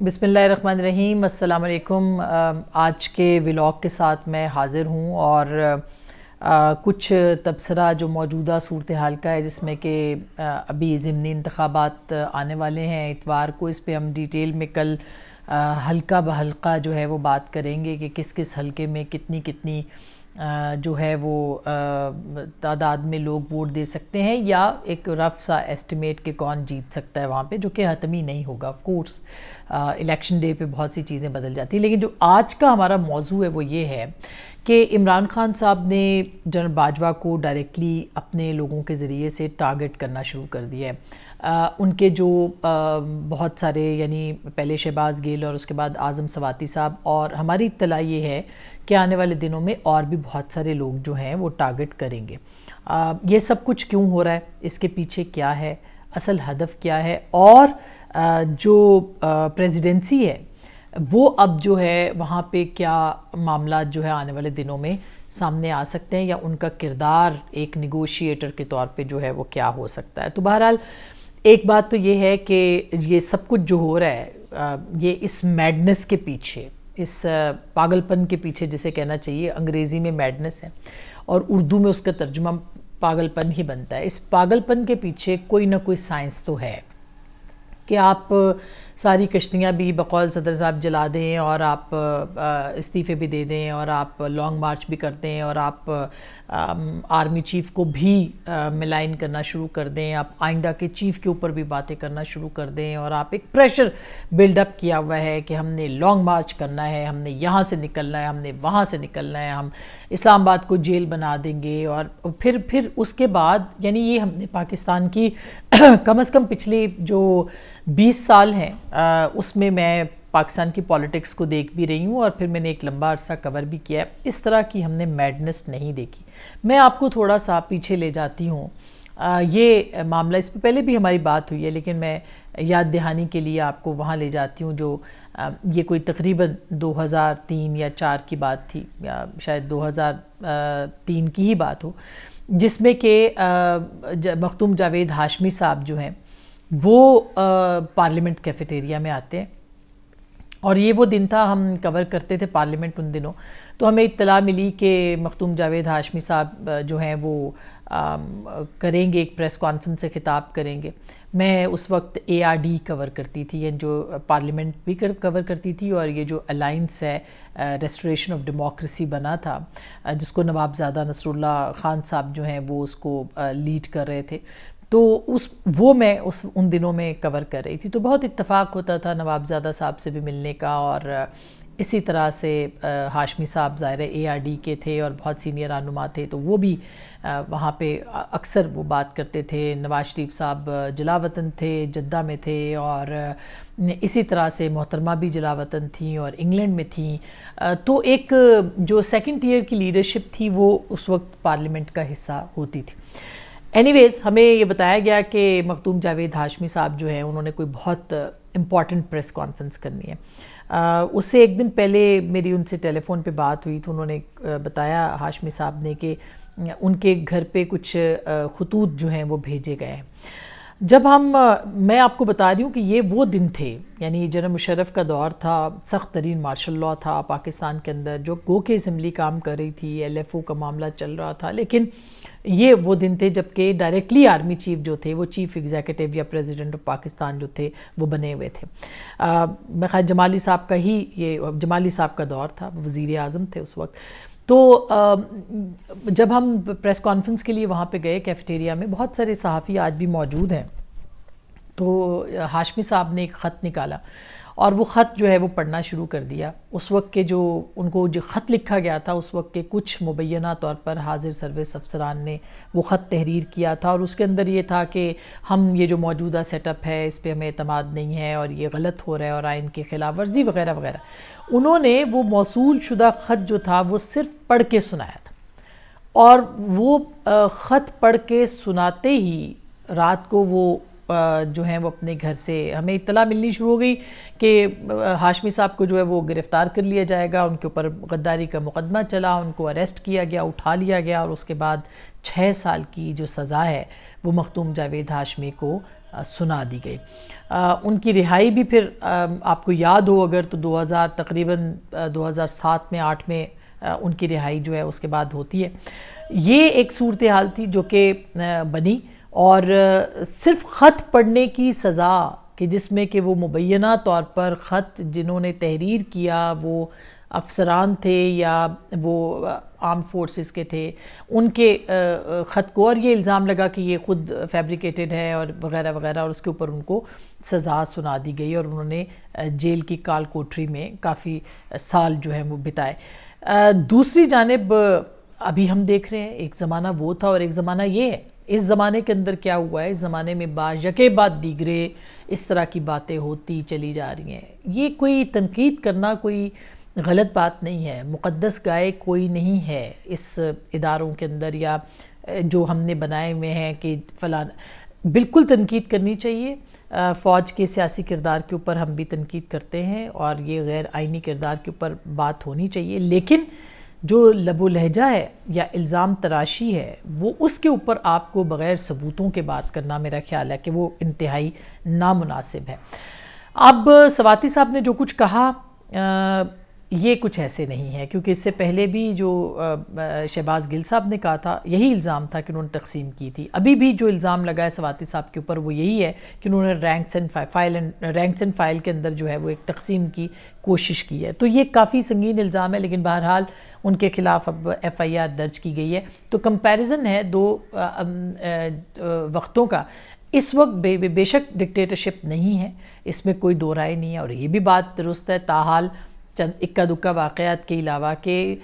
بسم اللہ الرحمن الرحیم۔ السلام علیکم۔ آج کے ولاگ کے ساتھ میں حاضر ہوں اور کچھ تبصرہ جو موجودہ صورتحال کا ہے، جس میں کہ ابھی ضمنی انتخابات آنے والے ہیں اتوار کو۔ اس پہ ہم ڈیٹیل میں کل حلقہ بحلقہ جو ہے وہ بات کریں گے کہ کس کس حلقے میں کتنی جو ہے وہ تعداد میں لوگ ووٹ دے سکتے ہیں، یا ایک رف سا ایسٹیمیٹ کہ کون جیت سکتا ہے وہاں پہ، جو کہ حتمی نہیں ہوگا۔ آف کورس الیکشن ڈے پہ بہت سی چیزیں بدل جاتی ہیں، لیکن جو آج کا ہمارا موضوع ہے وہ یہ ہے کہ عمران خان صاحب نے جنرل باجوہ کو ڈائریکٹلی اپنے لوگوں کے ذریعے سے ٹارگٹ کرنا شروع کر دیا ہے۔ ان کے جو بہت سارے، یعنی پہلے شہباز گیل اور اس کے بعد اعظم سواتی صاحب، اور ہماری اطلاع یہ ہے کہ آنے والے دنوں میں اور بھی بہت سارے لوگ جو ہیں وہ ٹارگٹ کریں گے۔ یہ سب کچھ کیوں ہو رہا ہے، اس کے پیچھے کیا ہے، اصل ہدف کیا ہے، اور جو پریزیڈنسی ہے وہ اب جو ہے وہاں پہ کیا معاملات جو ہے آنے والے دنوں میں سامنے آ سکتے ہیں، یا ان کا کردار ایک نیگوشیٹر کے طور پہ جو ہے وہ کیا ہو سکتا ہے۔ تو بہرحال ایک بات تو یہ ہے کہ یہ سب کچھ جو ہو رہا ہے، یہ اس میڈنس کے پیچھے، اس پاگل پن کے پیچھے جسے کہنا چاہیے، انگریزی میں میڈنس ہے اور اردو میں اس کا ترجمہ پاگل پن ہی بنتا ہے۔ اس پاگل پن کے پیچھے کوئی نہ کوئی سائنس تو ہے کہ آپ ساری کشتیاں بھی بقول صدر صاحب جلا دیں، اور آپ استعفے بھی دے دیں، اور آپ لانگ مارچ بھی کر دیں، اور آپ آرمی چیف کو بھی ملائن کرنا شروع کر دیں، آپ آئندہ کے چیف کے اوپر بھی باتیں کرنا شروع کر دیں، اور آپ ایک پریشر بلڈ اپ کیا ہوا ہے کہ ہم نے لانگ مارچ کرنا ہے، ہم نے یہاں سے نکلنا ہے، ہم نے وہاں سے نکلنا ہے، ہم اسلام آباد کو جیل بنا دیں گے۔ اور پھر اس کے بعد، یعنی یہ ہم نے پاکستان کی کم از کم پچھلی جو 20 سال ہیں اس میں پاکستان کی پالیٹکس کو دیکھ بھی رہی ہوں، اور پھر میں نے ایک لمبا عرصہ کور بھی کیا ہے۔ اس طرح کی ہم نے میڈنس نہیں دیکھی۔ میں آپ کو تھوڑا سا پیچھے لے جاتی ہوں۔ یہ معاملہ، اس پہ پہلے بھی ہماری بات ہوئی ہے، لیکن میں یاد دہانی کے لیے آپ کو وہاں لے جاتی ہوں، جو یہ کوئی تقریباً 2003 یا 4 کی بات تھی، یا شاید 2003 کی ہی بات ہو، جس میں کہ مختوم جاوید ہاشمی صاحب جو ہیں وہ پارلیمنٹ کیفیٹیریا میں آتے ہیں، اور یہ وہ دن تھا، ہم کور کرتے تھے پارلیمنٹ ان دنوں، تو ہمیں اطلاع ملی کہ مختوم جاوید ہاشمی صاحب جو ہیں وہ کریں گے، ایک پریس کانفرنس سے خطاب کریں گے۔ میں اس وقت ARD کور کرتی تھی، یعنی جو پارلیمنٹ بھی کور کرتی تھی، اور یہ جو الائنس ہے ریسٹوریشن آف ڈیموکریسی بنا تھا، جس کو نواب زادہ نصر اللہ خان صاحب جو ہیں وہ اس کو لیڈ کر رہے تھے، تو میں ان دنوں میں کور کر رہی تھی۔ تو بہت اتفاق ہوتا تھا نواب زادہ صاحب سے بھی ملنے کا، اور اسی طرح سے ہاشمی صاحب ظاہر ARD کے تھے اور بہت سینئر رہنما تھے، تو وہ بھی وہاں پہ اکثر وہ بات کرتے تھے۔ نواز شریف صاحب جلاوطن تھے، جدہ میں تھے، اور اسی طرح سے محترمہ بھی جلاوطن تھیں اور انگلینڈ میں تھیں۔ تو ایک جو سیکنڈ ٹیئر کی لیڈرشپ تھی وہ اس وقت پارلیمنٹ کا حصہ ہوتی تھی۔ اینی ویز، ہمیں یہ بتایا گیا کہ مختوم جاوید ہاشمی صاحب جو ہیں انہوں نے کوئی بہت امپورٹنٹ پریس کانفرنس کرنی ہے۔ اس سے ایک دن پہلے میری ان سے ٹیلی فون پہ بات ہوئی، تو انہوں نے بتایا ہاشمی صاحب نے کہ ان کے گھر پہ کچھ خطوط جو ہیں وہ بھیجے گئے ہیں۔ میں آپ کو بتا رہی ہوں کہ یہ وہ دن تھے، یعنی جنرل مشرف کا دور تھا، سخت ترین مارشل لاء تھا پاکستان کے اندر، جو گو کہ اسمبلی کام کر رہی تھی، LFO کا معاملہ چل رہا تھا، لیکن یہ وہ دن تھے جب کہ ڈائریکٹلی آرمی چیف جو تھے وہ چیف ایگزیکٹو یا پریزیڈنٹ آف پاکستان جو تھے وہ بنے ہوئے تھے۔ میں خیال جمالی صاحب کا دور تھا، وزیر اعظم تھے اس وقت۔ تو جب ہم پریس کانفرنس کے لیے وہاں پہ گئے کیفیٹیریا میں، بہت سارے صحافی آج بھی موجود ہیں، تو ہاشمی صاحب نے ایک خط نکالا، اور وہ خط جو ہے وہ پڑھنا شروع کر دیا۔ اس وقت کے جو ان کو جو خط لکھا گیا تھا، اس وقت کے کچھ مبینہ طور پر حاضر سروس افسران نے وہ خط تحریر کیا تھا، اور اس کے اندر یہ تھا کہ ہم یہ جو موجودہ سیٹ اپ ہے اس پہ ہمیں اعتماد نہیں ہے، اور یہ غلط ہو رہا ہے، اور آئین کی خلاف ورزی وغیرہ وغیرہ۔ انہوں نے وہ موصول شدہ خط جو تھا وہ صرف پڑھ کے سنایا تھا، اور وہ خط پڑھ کے سناتے ہی رات کو وہ جو ہیں وہ اپنے گھر سے ہمیں اطلاع ملنی شروع ہو گئی کہ ہاشمی صاحب کو جو ہے وہ گرفتار کر لیا جائے گا، ان کے اوپر غداری کا مقدمہ چلا، ان کو اریسٹ کیا گیا، اٹھا لیا گیا، اور اس کے بعد 6 سال کی جو سزا ہے وہ مختوم جاوید ہاشمی کو سنا دی گئی۔ ان کی رہائی بھی پھر آپ کو یاد ہو اگر تو 2007 میں 8 میں ان کی رہائی جو ہے اس کے بعد ہوتی ہے۔ یہ ایک صورتحال تھی جو کہ بنی، اور صرف خط پڑھنے کی سزا کہ جس میں کہ وہ مبینہ طور پر خط جنہوں نے تحریر کیا وہ افسران تھے یا وہ آرم فورسز کے تھے، ان کے خط کو، اور یہ الزام لگا کہ یہ خود فیبریکیٹڈ ہے اور وغیرہ وغیرہ، اور اس کے اوپر ان کو سزا سنا دی گئی اور انہوں نے جیل کی کال کوٹری میں کافی سال جو ہیں وہ بتائے۔ دوسری جانب ابھی ہم دیکھ رہے ہیں ایک زمانہ وہ تھا اور ایک زمانہ یہ ہے۔ اس زمانے کے اندر کیا ہوا ہے، اس زمانے میں یکے بعد دیگرے اس طرح کی باتیں ہوتی چلی جا رہی ہیں۔ یہ کوئی تنقید کرنا کوئی غلط بات نہیں ہے، مقدس گائے کوئی نہیں ہے اس اداروں کے اندر یا جو ہم نے بنائے ہوئے ہیں کہ فلاں، بالکل تنقید کرنی چاہیے۔ فوج کے سیاسی کردار کے اوپر ہم بھی تنقید کرتے ہیں اور یہ غیر آئینی کردار کے اوپر بات ہونی چاہیے، لیکن جو لب و لہجہ ہے یا الزام تراشی ہے وہ اس کے اوپر آپ کو بغیر ثبوتوں کے بات کرنا میرا خیال ہے کہ وہ انتہائی نامناسب ہے۔ اب سواتی صاحب نے جو کچھ کہا یہ کچھ ایسے نہیں ہے، کیونکہ اس سے پہلے بھی جو شہباز گل صاحب نے کہا تھا یہی الزام تھا کہ انہوں نے تقسیم کی تھی۔ ابھی بھی جو الزام لگا ہے سواتی صاحب کے اوپر وہ یہی ہے کہ انہوں نے رینکس اینڈ فائل کے اندر جو ہے وہ ایک تقسیم کی کوشش کی ہے۔ تو یہ کافی سنگین الزام ہے، لیکن بہرحال ان کے خلاف اب ایف آئی آر درج کی گئی ہے۔ تو کمپیریزن ہے دو وقتوں کا۔ اس وقت بے شک ڈکٹیٹرشپ نہیں ہے، اس میں کوئی دو رائے نہیں ہے، اور یہ بھی بات درست ہے، تاحال چند اکا دکا واقعات کے علاوہ کہ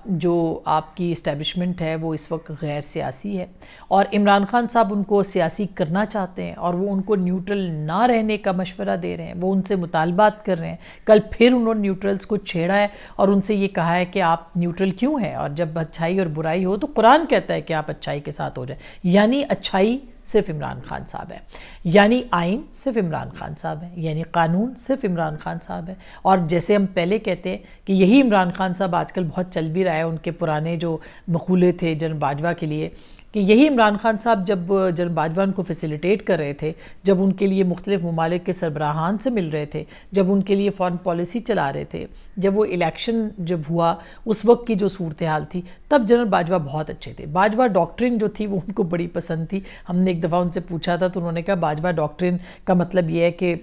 جو آپ کی اسٹیبلشمنٹ ہے وہ اس وقت غیر سیاسی ہے، اور عمران خان صاحب ان کو سیاسی کرنا چاہتے ہیں اور وہ ان کو نیوٹرل نہ رہنے کا مشورہ دے رہے ہیں، وہ ان سے مطالبات کر رہے ہیں۔ کل پھر انہوں نے نیوٹرلز کو چھیڑا ہے اور ان سے یہ کہا ہے کہ آپ نیوٹرل کیوں ہیں، اور جب اچھائی اور برائی ہو تو قرآن کہتا ہے کہ آپ اچھائی کے ساتھ ہو جائیں، یعنی اچھائی صرف عمران خان صاحب ہے، یعنی آئین صرف عمران خان صاحب ہے، یعنی قانون صرف عمران خان صاحب ہے۔ اور جیسے ہم پہلے کہتے ہیں کہ یہی عمران خان صاحب آج کل بہت چل بھی رہا ہے، ان کے پرانے جو مقولے تھے جنرل باجوہ کے لیے، کہ یہی عمران خان صاحب جب جنرل باجوہ ان کو فیسیلیٹیٹ کر رہے تھے، جب ان کے لیے مختلف ممالک کے سربراہان سے مل رہے تھے، جب ان کے لیے فارن پالیسی چلا رہے تھے، جب وہ الیکشن جب ہوا اس وقت کی جو صورتحال تھی، تب جنرل باجوہ بہت اچھے تھے۔ باجوہ ڈاکٹرن جو تھی وہ ان کو بڑی پسند تھی۔ ہم نے ایک دفعہ ان سے پوچھا تھا تو انہوں نے کہا باجوہ ڈاکٹرن کا مطلب یہ ہے کہ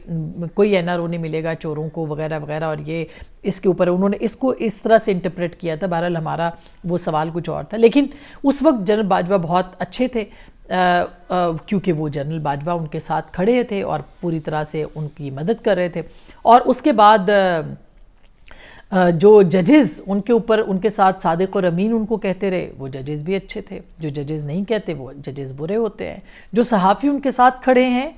کوئی این آر او نہیں ملے گا چوروں کو وغیرہ وغیرہ، اور یہ اس کے اوپر انہوں نے اس کو اس طرح سے انٹرپریٹ کیا تھا۔ بہرحال ہمارا وہ سوال کچھ اور تھا، لیکن اس وقت جنرل باجوہ بہت اچھے تھے کیونکہ وہ جنرل باجوہ ان کے ساتھ کھڑے تھے اور پوری طرح سے ان کی مدد کر رہے تھے۔ اور اس کے بعد جو ججز ان کے اوپر ان کے ساتھ صادق اور امین ان کو کہتے رہے، وہ ججز بھی اچھے تھے۔ جو ججز نہیں کہتے وہ ججز برے ہوتے ہیں۔ جو صحافی ان کے ساتھ کھڑے ہیں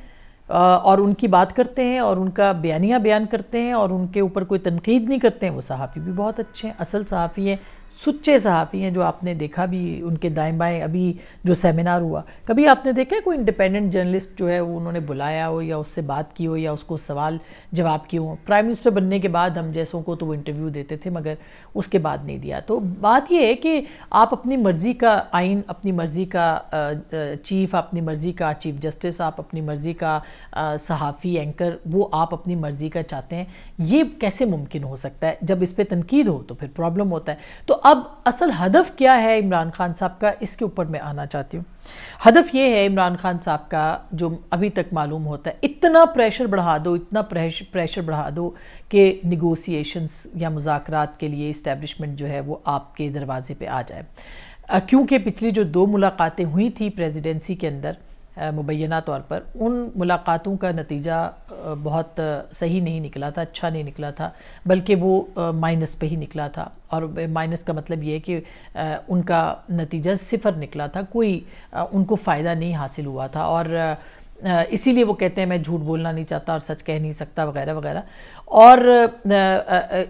اور ان کی بات کرتے ہیں اور ان کا بیانیہ بیان کرتے ہیں اور ان کے اوپر کوئی تنقید نہیں کرتے ہیں، وہ صحافی بھی بہت اچھے ہیں، اصل صحافی ہیں، سچے صحافی ہیں، جو آپ نے دیکھا بھی ان کے دائیں بائیں ابھی جو سیمینار ہوا، کبھی آپ نے دیکھا ہے کوئی انڈیپینڈنٹ جرنلسٹ جو ہے وہ انہوں نے بلایا ہو یا اس سے بات کی ہو یا اس کو سوال جواب کی ہو؟ پرائم منسٹر بننے کے بعد ہم جیسوں کو تو وہ انٹرویو دیتے تھے، مگر اس کے بعد نہیں دیا۔ تو بات یہ ہے کہ آپ اپنی مرضی کا آئین، اپنی مرضی کا چیف، اپنی مرضی کا چیف جسٹس، آپ اپنی مرضی کا صحافی اینکر، وہ آپ اپنی مرضی کا چاہتے ہیں، یہ کیسے ممکن ہو سکتا ہے؟ جب اس پہ تنقید ہو تو پھر پرابلم ہوتا ہے۔ تو اب اصل ہدف کیا ہے عمران خان صاحب کا، اس کے اوپر میں آنا چاہتی ہوں۔ ہدف یہ ہے عمران خان صاحب کا جو ابھی تک معلوم ہوتا ہے، اتنا پریشر بڑھا دو، اتنا پریشر بڑھا دو کہ نیگوسیشنز یا مذاکرات کے لیے اسٹیبلشمنٹ جو ہے وہ آپ کے دروازے پہ آ جائے۔ کیونکہ پچھلی جو 2 ملاقاتیں ہوئی تھی پریزیڈنسی کے اندر مبینہ طور پر، ان ملاقاتوں کا نتیجہ بہت صحیح نہیں نکلا تھا، اچھا نہیں نکلا تھا، بلکہ وہ مائنس پہ ہی نکلا تھا۔ اور مائنس کا مطلب یہ ہے کہ ان کا نتیجہ 0 نکلا تھا، کوئی ان کو فائدہ نہیں حاصل ہوا تھا، اور اسی لیے وہ کہتے ہیں میں جھوٹ بولنا نہیں چاہتا اور سچ کہہ نہیں سکتا وغیرہ وغیرہ۔ اور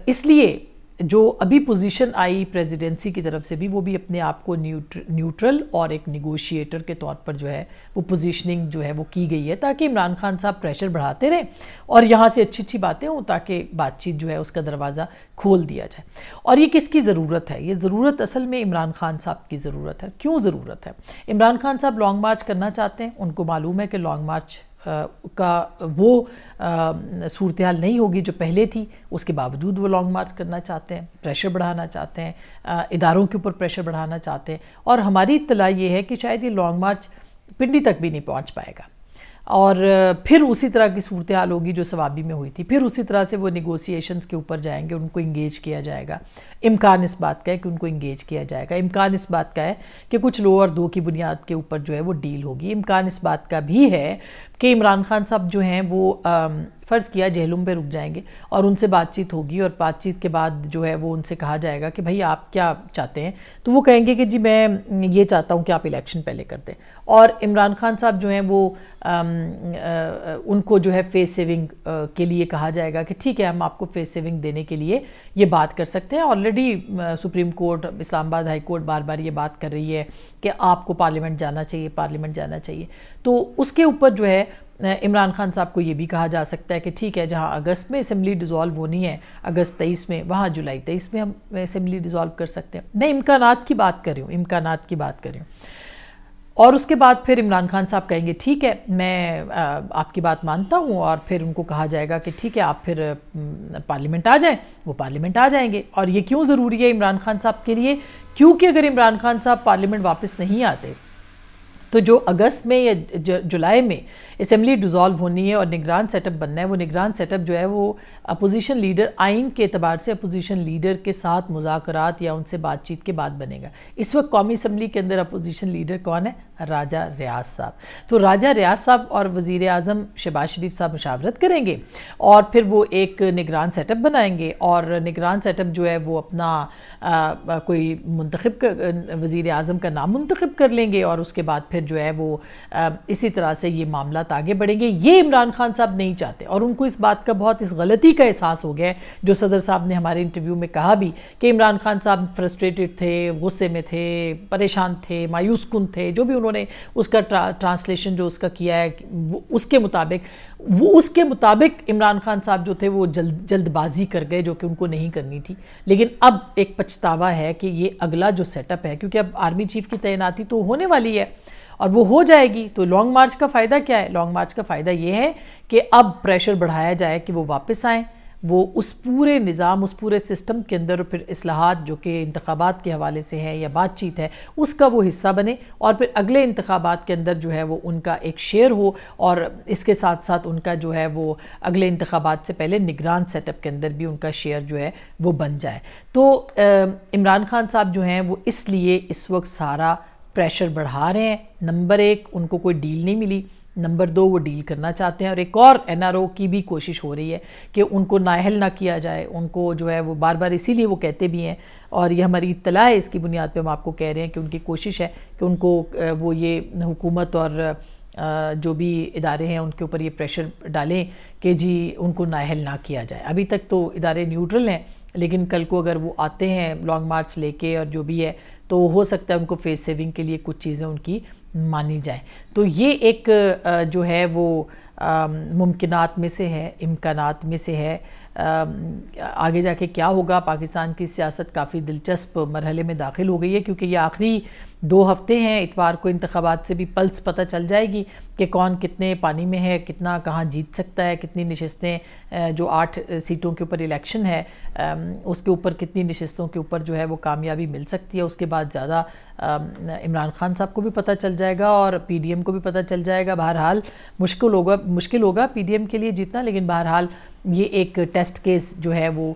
اس لیے جو ابھی پوزیشن آئی پریزیڈنسی کی طرف سے بھی، وہ بھی اپنے آپ کو نیوٹرل اور ایک نیگوشیٹر کے طور پر جو ہے وہ پوزیشننگ جو ہے وہ کی گئی ہے، تاکہ عمران خان صاحب پریشر بڑھاتے رہیں اور یہاں سے اچھی اچھی باتیں ہوں، تاکہ بات چیت جو ہے اس کا دروازہ کھول دیا جائے۔ اور یہ کس کی ضرورت ہے؟ یہ ضرورت اصل میں عمران خان صاحب کی ضرورت ہے۔ کیوں ضرورت ہے؟ عمران خان صاحب لانگ مارچ کرنا چاہتے ہیں، ان کو معلوم ہے کہ لانگ مارچ کا وہ صورتحال نہیں ہوگی جو پہلے تھی، اس کے باوجود وہ لانگ مارچ کرنا چاہتے ہیں، پریشر بڑھانا چاہتے ہیں، اداروں کے اوپر پریشر بڑھانا چاہتے ہیں، اور ہماری اطلاع یہ ہے کہ شاید یہ لانگ مارچ پنڈی تک بھی نہیں پہنچ پائے گا، اور پھر اسی طرح کی صورتحال ہوگی جو ثوابی میں ہوئی تھی، پھر اسی طرح سے وہ نیگوسیشنز کے اوپر جائیں گے، ان کو انگیج کیا جائے گا، امکان اس بات کا ہے کہ ان کو انگیج کیا جائے گا، امکان اس بات کا ہے کہ کچھ لو اور دو کی بنیاد کے اوپر جو ہے وہ ڈیل ہوگی، امکان اس بات کا بھی ہے کہ عمران خان صاحب جو ہیں وہ فرض کیا جہلم پہ رک جائیں گے اور ان سے بات چیت ہوگی، اور بات چیت کے بعد جو ہے وہ ان سے کہا جائے گا کہ بھائی آپ کیا چاہتے ہیں، تو وہ کہیں گے کہ جی میں یہ چاہتا ہوں کہ آپ الیکشن پہلے کر دیں، اور عمران خان صاحب جو ہیں وہ ان کو جو ہے فیس سیونگ کے لیے کہا جائے گا کہ ٹھیک ہے ہم آپ کو فیس سیونگ دینے کے لیے یہ بات کر سکتے ہیں، آلریڈی سپریم کورٹ اسلام آباد ہائی کورٹ بار بار یہ بات کر رہی ہے کہ آپ کو پارلیمنٹ جانا چاہیے، پارلیمنٹ جانا چاہیے، تو اس کے اوپر جو ہے عمران خان صاحب کو یہ بھی کہا جا سکتا ہے کہ ٹھیک ہے جہاں اگست میں اسمبلی ڈیزالو ہونی ہے، اگست 23 میں، وہاں جولائی 23 میں ہم اسمبلی ڈیزالو کر سکتے ہیں۔ میں امکانات کی بات کر رہی ہوں، امکانات کی بات کر رہی ہوں، اور اس کے بعد پھر عمران خان صاحب کہیں گے ٹھیک ہے میں آپ کی بات مانتا ہوں، اور پھر ان کو کہا جائے گا کہ ٹھیک ہے آپ پھر پارلیمنٹ آ جائیں، وہ پارلیمنٹ آ جائیں گے، اور یہ کیوں ضروری ہے عمران خان صاحب کے لیے؟ کیونکہ اگر عمران خان صاحب پارلیمنٹ واپس نہیں آتے تو جو اگست میں یا جولائی میں اسمبلی ڈیزالو ہونی ہے اور نگران سیٹ اپ بننا ہے، وہ نگران سیٹ اپ جو ہے وہ اپوزیشن لیڈر آئین کے اعتبار سے اپوزیشن لیڈر کے ساتھ مذاکرات یا ان سے بات چیت کے بعد بنے گا۔ اس وقت قومی اسمبلی کے اندر اپوزیشن لیڈر کون ہے؟ راجہ ریاض صاحب۔ تو راجہ ریاض صاحب اور وزیر اعظم شہباز شریف صاحب مشاورت کریں گے، اور پھر وہ ایک نگران سیٹ اپ بنائیں گے، اور نگران سیٹ اپ جو ہے وہ اپنا کوئی منتخب وزیر اعظم کا نام منتخب کر لیں گے، اور اس کے بعد پھر جو ہے وہ اسی طرح سے یہ معاملات آگے بڑھیں گے۔ یہ عمران خان صاحب نہیں چاہتے، اور ان کو اس بات کا بہت اس غلطی کا احساس ہو گیا ہے، جو صدر صاحب نے ہمارے انٹرویو میں کہا بھی کہ عمران خان صاحب فرسٹریٹڈ تھے، غصے میں تھے، پریشان تھے، مایوس کن تھے، جو بھی انہوں نے اس کا ٹرانسلیشن جو اس کا کیا ہے اس کے مطابق عمران خان صاحب جو تھے وہ جلد بازی کر گئے، جو کہ ان کو نہیں کرنی تھی۔ لیکن اب ایک پچھتاوا ہے کہ یہ اگلا جو سیٹ اپ ہے، کیونکہ اب آرمی چیف کی تعیناتی تو ہونے والی ہے اور وہ ہو جائے گی، تو لانگ مارچ کا فائدہ کیا ہے؟ لانگ مارچ کا فائدہ یہ ہے کہ اب پریشر بڑھایا جائے کہ وہ واپس آئیں، وہ اس پورے نظام، اس پورے سسٹم کے اندر پھر اصلاحات جو کہ انتخابات کے حوالے سے ہے یا بات چیت ہے اس کا وہ حصہ بنے، اور پھر اگلے انتخابات کے اندر جو ہے وہ ان کا ایک شیئر ہو، اور اس کے ساتھ ساتھ ان کا جو ہے وہ اگلے انتخابات سے پہلے نگران سیٹ اپ کے اندر بھی ان کا شیئر جو ہے وہ بن جائے۔ تو عمران خان صاحب جو ہیں وہ اس لیے اس وقت سارا پریشر بڑھا رہے ہیں۔ نمبر ایک، ان کو کوئی ڈیل نہیں ملی، نمبر دو، وہ ڈیل کرنا چاہتے ہیں، اور ایک اور این آر او کی بھی کوشش ہو رہی ہے کہ ان کو نااہل نہ کیا جائے، ان کو جو ہے وہ بار بار اسی لیے وہ کہتے بھی ہیں، اور یہ ہماری اطلاع ہے، اس کی بنیاد پہ ہم آپ کو کہہ رہے ہیں کہ ان کی کوشش ہے کہ ان کو وہ یہ حکومت اور جو بھی ادارے ہیں ان کے اوپر یہ پریشر ڈالیں کہ جی ان کو نااہل نہ کیا جائے۔ ابھی تک تو ادارے نیوٹرل ہیں، لیکن کل کو اگر وہ آتے ہیں لانگ مارچ لے کے اور جو بھی ہے، تو ہو سکتا ہے ان کو فیس سیونگ کے لیے کچھ چیزیں ان کی مانی جائیں۔ تو یہ ایک جو ہے وہ ممکنات میں سے ہے، امکانات میں سے ہے۔ آگے جا کے کیا ہوگا، پاکستان کی سیاست کافی دلچسپ مرحلے میں داخل ہو گئی ہے، کیونکہ یہ آخری 2 ہفتے ہیں، اتوار کو انتخابات سے بھی پلس پتہ چل جائے گی کہ کون کتنے پانی میں ہے، کتنا کہاں جیت سکتا ہے، کتنی نشستیں، جو 8 سیٹوں کے اوپر الیکشن ہے اس کے اوپر کتنی نشستوں کے اوپر جو ہے وہ کامیابی مل سکتی ہے۔ اس کے بعد زیادہ عمران خان صاحب کو بھی پتہ چل جائے گا اور پی ڈی ایم کو بھی پتہ چل جائے گا۔ بہرحال مشکل ہوگا پی ڈی ایم کے لیے جیتنا، لیکن بہرحال یہ ایک ٹیسٹ کیس جو ہے وہ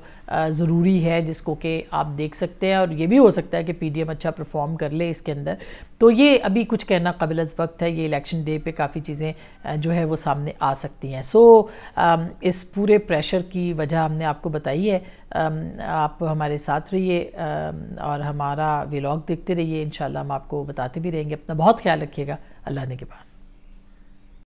ضروری ہے، جس کو کہ آپ دیکھ سکتے ہیں، اور یہ بھی ہو سکتا ہے کہ پی ڈی ایم اچھا پرفارم کر لے اس کے اندر۔ تو یہ ابھی کچھ کہنا قبل از وقت ہے، یہ الیکشن ڈے پہ کافی چیزیں جو ہے وہ سامنے آ سکتی ہیں۔ اس پورے پریشر کی وجہ ہم نے آپ کو بتائی ہے۔ آپ ہمارے ساتھ رہیے اور ہمارا ولاگ دیکھتے رہیے، انشاءاللہ ہم آپ کو بتاتے بھی رہیں گے۔ اپنا بہت خیال رکھیے گا، اللہ نے کے بعد۔